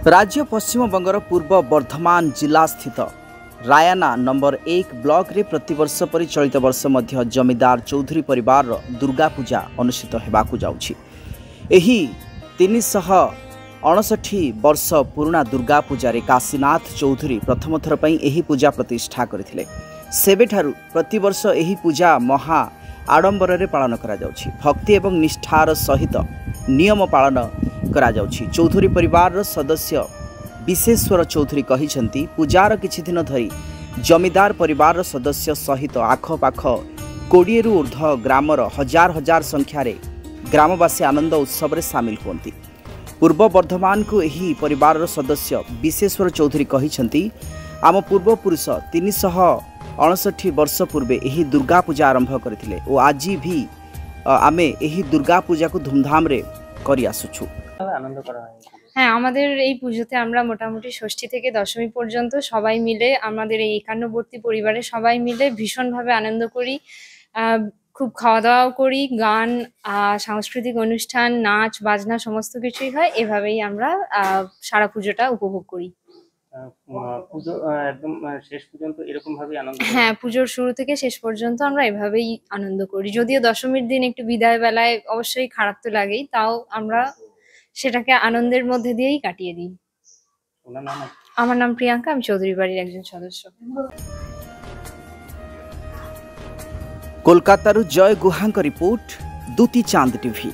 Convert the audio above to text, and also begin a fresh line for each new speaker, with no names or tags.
राज्य पश्चिमबंगर पूर्व बर्धमान जिला स्थित रायना नंबर 1 ब्लॉक रे प्रतिवर्ष परि चलित वर्ष मध्य जमीदार चौधरी परिवार दुर्गा पूजा अनुष्ठित हेबाकु जाउछि। एही 359 वर्ष पुराना दुर्गा पूजा रे काशीनाथ चौधरी प्रथम थर पई एही पूजा प्रतिष्ठा करथिले। सेबेठारु प्रतिवर्ष एही पूजा महा आडंबर रे पालन करा जाउछि। भक्ति एवं निष्ठार सहित नियम पालन करा जाउछि। चौधरी परिवार सदस्य विशेश्वर चौधरी कहिसंती पूजार किछि दिन धरी जमीदार परिवार सदस्य सहित आखपाख 20 रु ऊर्ध्व ग्रामर हजार हजार संख्यार ग्रामवासी आनंद उत्सव रे सामिल होती। पूर्व बर्धमान को एही परिवार सदस्य विशेश्वर चौधरी कहिसंती आम पूर्वपुरुष 359 वर्ष पूर्वे एही दुर्गा पूजा आरंभ करथिले ओ आज भी आमे एही दुर्गा पूजा को धूमधाम रे करि आसुछु।
आनंद करा
হ্যাঁ, আমাদের এই পুজোতে আমরা মোটামুটি ষষ্ঠী থেকে দশমী পর্যন্ত সবাই মিলে আমাদের এই একান্নবর্তী পরিবারের সবাই মিলে ভীষণভাবে আনন্দ করি। খুব খাওয়া দাওয়াও করি, গান, সাংস্কৃতিক অনুষ্ঠান, নাচ বাজনা সমস্ত কিছুই হয়। এভাবেই আমরা সারা পুজোটা উপভোগ করি।
পুজো একদম শেষ পর্যন্ত এরকম ভাবে আনন্দ।
হ্যাঁ, পুজোর শুরু থেকে শেষ পর্যন্ত আমরা এভাবেই আনন্দ করি। যদিও দশমীর দিন একটু বিদায় বেলায় অবশ্যই খারাপ তো লাগেই, তাও আমরা সেটাকে আনন্দের মধ্যে দিয়েই কাটিয়ে দিই। আমার নাম প্রিয়াঙ্কা, আমি চৌধুরী বাড়ির একজন সদস্য।
कोलकाता जय गुहा रिपोर्ट, दूती चांद टीवी।